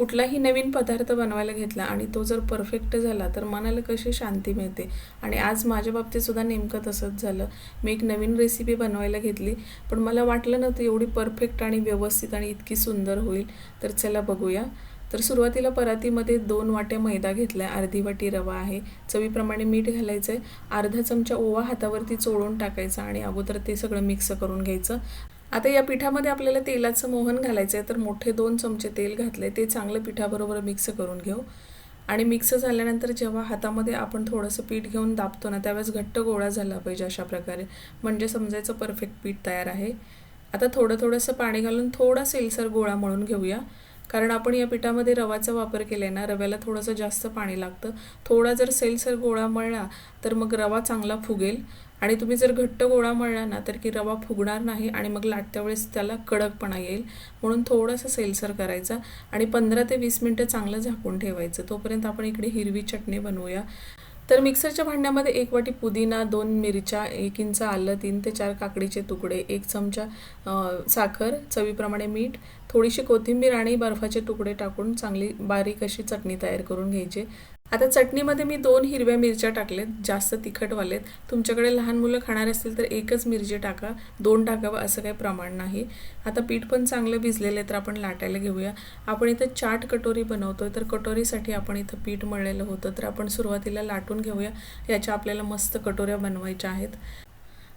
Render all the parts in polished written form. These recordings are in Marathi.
कुठलाही नवीन पदार्थ बनवायला घेतला आणि तो जर परफेक्ट झाला तर मनाला कशी शांती मिळते. आणि आज माझ्या बाबतीत सुद्धा नेमकं तसंच झालं. मी एक नवीन रेसिपी बनवायला घेतली, पण मला वाटलं नव्हतं एवढी परफेक्ट आणि व्यवस्थित आणि इतकी सुंदर होईल. तर चला बघूया. तर सुरुवातीला परातीमध्ये 2 वाट्या मैदा घेतला आहे, अर्धी वाटी रवा आहे, चवीप्रमाणे मीठ घालायचं आहे, अर्धा चमचा ओवा हातावरती चोळून टाकायचा आणि अगोदर ते सगळं मिक्स करून घ्यायचं. आता या पिठामध्ये आपल्याला तेलाचं मोहन घालायचं आहे, तर मोठे 2 चमचे तेल घातले, ते चांगलं पिठाबरोबर मिक्स करून घेऊ. आणि मिक्स झाल्यानंतर जेव्हा हातामध्ये आपण थोडंसं पीठ घेऊन दाबतो ना, त्यावेळेस घट्ट गोळा झाला पाहिजे अशा प्रकारे, म्हणजे समजायचं परफेक्ट पीठ तयार आहे. आता थोडंसं पाणी घालून थोडा सेलसर गोळा मळून घेऊया. कारण आपण या पिठामध्ये रवाचा वापर केला आहे ना, रव्याला थोडंसं जास्त पाणी लागतं. थोडा जर सेलसर गोळा मळला तर मग रवा चांगला फुगेल. आणि तुम्ही जर घट्ट गोळा मळला ना तर की रवा फुगणार नाही आणि मग लाटत्या वेळेस त्याला कडकपणा येईल. म्हणून थोडंसं सेलसर करायचा आणि 15 ते 20 मिनटं चांगलं झाकून ठेवायचं. तोपर्यंत आपण इकडे हिरवी चटणी बनवूया. तर मिक्सरच्या भांड्यामध्ये 1 वाटी पुदिना, 2 मिरच्या, 1 इंच आलं, 3 ते 4 काकडीचे तुकडे, 1 चमचा साखर, चवीप्रमाणे मीठ, थोडीशी कोथिंबीर आणि बर्फाचे तुकडे टाकून चांगली बारीक अशी चटणी तयार करून घ्यायची. आता चटणीमध्ये मी 2 हिरव्या मिरच्या टाकलेत, जास्त तिखटवालेत. तुमच्याकडे लहान मुलं खाणार असतील तर 1च मिरची टाका, 2 टाकावं असं काही प्रमाण नाही. आता पीठ पण चांगलं भिजलेलं आहे, तर आपण लाटायला घेऊया. आपण इथं चाट कटोरी बनवतोय, तर कटोरीसाठी आपण इथं पीठ मळलेलं होतं, तर आपण सुरुवातीला लाटून घेऊया. याच्या आपल्याला मस्त कटोऱ्या बनवायच्या आहेत.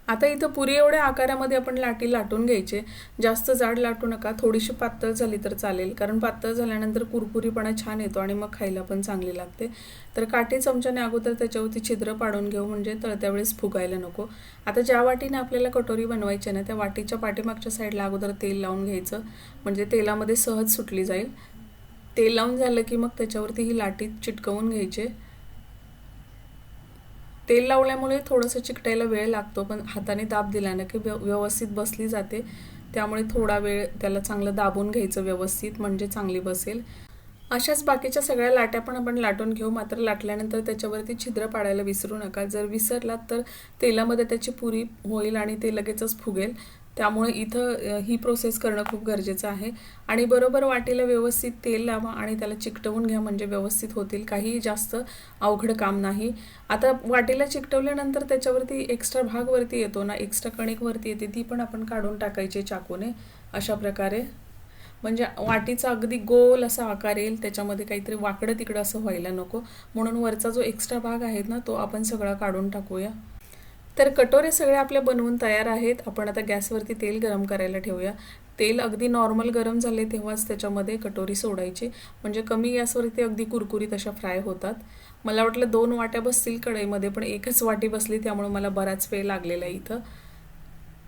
आता इथं पुरी एवढ्या आकारामध्ये आपण लाटी लाटून घ्यायचे. जास्त जाड लाटू नका, थोडीशी पातळ झाली तर चालेल, कारण पातळ झाल्यानंतर कुरकुरीपणा छान येतो आणि मग खायला पण चांगली लागते. तर काठी चमच्याने अगोदर त्याच्यावरती छिद्र पाडून घेऊ, म्हणजे तळत्या वेळेस फुगायला नको. आता ज्या वाटीने आपल्याला कटोरी बनवायची ना, त्या वाटीच्या पाठीमागच्या साईडला अगोदर तेल लावून घ्यायचं, म्हणजे तेलामध्ये सहज सुटली जाईल. तेल लावून झालं की मग त्याच्यावरती ही लाटी चिटकवून घ्यायचे. तेल लावल्यामुळे थोडंसं चिकटायला वेळ लागतो, पण हाताने दाब दिला ना की व्यवस्थित बसली जाते. त्यामुळे थोडा वेळ त्याला चांगलं दाबून घ्यायचं व्यवस्थित, म्हणजे चांगली बसेल. अशाच बाकीच्या सगळ्या लाट्या पण आपण लाटून घेऊ. मात्र लाटल्यानंतर त्याच्यावरती छिद्र पाडायला विसरू नका. जर विसरलात तर तेलामध्ये त्याची पुरी होईल आणि ते लगेचच फुगेल. त्यामुळे इथं ही प्रोसेस करणं खूप गरजेचं आहे. आणि बरोबर वाटीला व्यवस्थित तेल लावा आणि त्याला चिकटवून घ्या, म्हणजे व्यवस्थित होतील. काही जास्त अवघड काम नाही. आता वाटीला चिकटवल्यानंतर त्याच्यावरती एक्स्ट्रा भाग वरती येतो ना, एक्स्ट्रा कणिक वरती येते, ती पण आपण काढून टाकायची चाकूने अशा प्रकारे. म्हणजे वाटीचा अगदी गोल असा आकार येईल, त्याच्यामध्ये काहीतरी वाकडं तिकडं असं व्हायला नको. म्हणून वरचा जो एक्स्ट्रा भाग आहे ना, तो आपण सगळा काढून टाकूया. तर कटोरे सगळे आपले बनवून तयार आहेत. आपण आता गॅसवरती तेल गरम करायला ठेवूया. तेल अगदी नॉर्मल गरम झाले तेव्हाच त्याच्यामध्ये कटोरी सोडायची, म्हणजे कमी गॅसवरती अगदी कुरकुरीत अशा फ्राय होतात. मला वाटलं 2 वाट्या बसतील कढईमध्ये, पण 1च वाटी बसली, त्यामुळे मला बराच वेळ लागलेला इथं.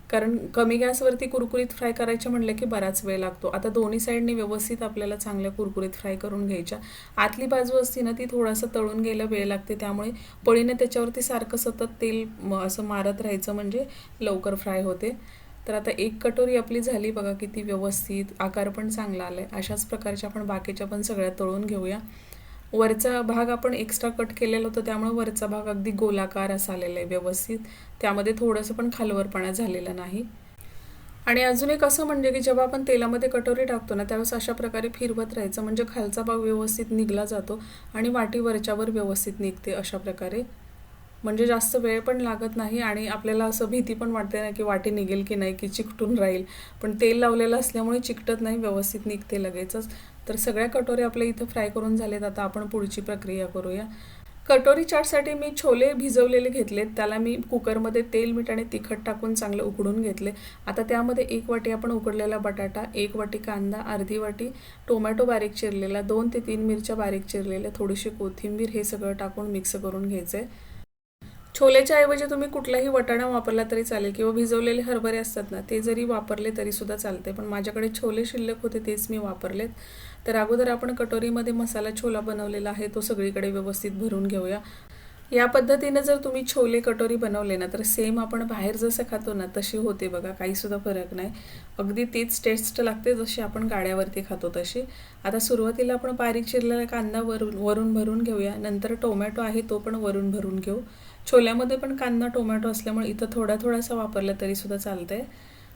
कारण कमी गॅसवरती कुरकुरीत फ्राय करायचे म्हटलं की बराच वेळ लागतो. आता दोन्ही साईडनी व्यवस्थित आपल्याला चांगल्या कुरकुरीत फ्राय करून घ्यायच्या. आतली बाजू असती ना, ती थोडासा तळून घ्यायला वेळ लागते, त्यामुळे पळीने त्याच्यावरती सारखं सतत तेल असं मारत राहायचं, म्हणजे लवकर फ्राय होते. तर आता एक कटोरी आपली झाली बघा, किती व्यवस्थित, आकार पण चांगला आलाय. अशाच प्रकारच्या आपण बाकीच्या पण सगळ्या तळून घेऊया. वरचा भाग आपण एक्स्ट्रा कट केलेला होता, त्यामुळे वरचा भाग अगदी गोलाकार असा आलेला आहे व्यवस्थित. त्यामध्ये थोडंसं पण खालवरपणा झालेला नाही. आणि अजून एक असं म्हणजे की जेव्हा आपण तेलामध्ये कटोरी टाकतो ना, त्यावेळेस अशा प्रकारे फिरवत राहायचं, म्हणजे खालचा भाग व्यवस्थित निघला जातो आणि वाटी वरच्यावर व्यवस्थित निघते अशा प्रकारे. म्हणजे जास्त वेळ पण लागत नाही आणि आपल्याला असं भीती पण वाटते ना की वाटी निघेल की नाही, की चिकटून राहील. पण तेल लावलेलं असल्यामुळे चिकटत नाही, व्यवस्थित निघते लगेचच. तर सगळ्या कटोऱ्या आपल्या इथं फ्राय करून झालेत. आता आपण पुढची प्रक्रिया करूया. कटोरी चाटसाठी मी छोले भिजवलेले घेतलेत. त्याला मी कुकरमध्ये तेल, मीठ आणि तिखट टाकून चांगलं उकडून घेतले. आता त्यामध्ये 1 वाटी आपण उकडलेला बटाटा, 1 वाटी कांदा, अर्धी वाटी टोमॅटो बारीक चिरलेला, 2 ते 3 मिरच्या बारीक चिरलेल्या, थोडीशी कोथिंबीर, हे सगळं टाकून मिक्स करून घ्यायचं आहे. छोलेच्या ऐवजी तुम्ही कुठलाही वटाणा वापरला तरी चालेल, किंवा भिजवलेले हरभरे असतात ना, ते जरी वापरले तरी सुद्धा चालते. पण माझ्याकडे छोले शिल्लक होते, तेच मी वापरलेत. तर अगोदर आपण कटोरीमध्ये मसाला छोला बनवलेला आहे, तो सगळीकडे व्यवस्थित भरून घेऊया. या पद्धतीने जर तुम्ही छोले कटोरी बनवले ना, तर सेम आपण बाहेर जसं खातो ना तशी होते बघा, काही सुद्धा फरक नाही. अगदी तीच टेस्ट लागते जशी आपण गाड्यावरती खातो तशी. आता सुरुवातीला आपण बारीक चिरलेला कांदा वरून भरून घेऊया. नंतर टोमॅटो आहे तो पण वरून भरून घेऊ. छोल्यामध्ये पण कांदा टोमॅटो असल्यामुळे इथं थोडासा वापरला तरी सुद्धा चालतंय.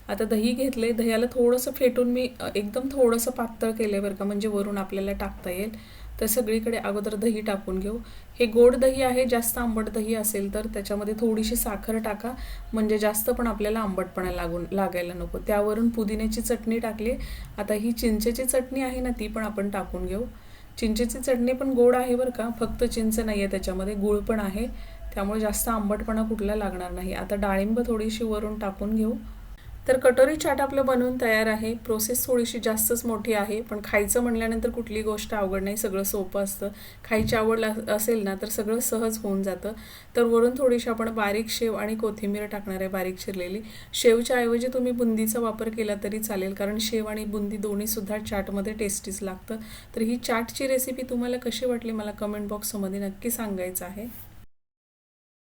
आता दही घेतले, दह्याला थोडंसं फेटून मी एकदम थोडंसं पातळ केलं आहे बरं का, म्हणजे वरून आपल्याला टाकता येईल. तर सगळीकडे अगोदर दही टाकून घेऊ. हे गोड दही आहे, जास्त आंबट दही असेल तर त्याच्यामध्ये थोडीशी साखर टाका, म्हणजे जास्त पण आपल्याला आंबटपणा लागायला नको. त्यावरून पुदिन्याची चटणी टाकली. आता ही चिंचेची चटणी आहे ना, ती पण आपण टाकून घेऊ. चिंचेची चटणी पण गोड आहे बरं का, फक्त चिंच नाही आहे त्याच्यामध्ये, गूळ पण आहे, त्यामुळे जास्त आंबटपणा कुठला लागणार नाही. आता डाळिंब थोडीशी वरून टाकून घेऊ. तर कटोरी चाट आपलं बनवून तयार आहे. प्रोसेस थोडीशी जास्तच मोठी आहे, पण खायचं म्हणल्यानंतर कुठली गोष्ट अवघड नाही, सगळं सोपं असतं. खायची आवड असेल ना तर सगळं सहज होऊन जातं. तर वरून थोडीशी आपण बारीक शेव आणि कोथिंबीर टाकणार आहे, बारीक चिरलेली. शेवच्या ऐवजी तुम्ही बुंदीचा वापर केला तरी चालेल, कारण शेव आणि बुंदी दोन्हीसुद्धा चाटमध्ये टेस्टीच लागतं. तर ही चाटची रेसिपी तुम्हाला कशी वाटली मला कमेंट बॉक्समध्ये नक्की सांगायचं आहे.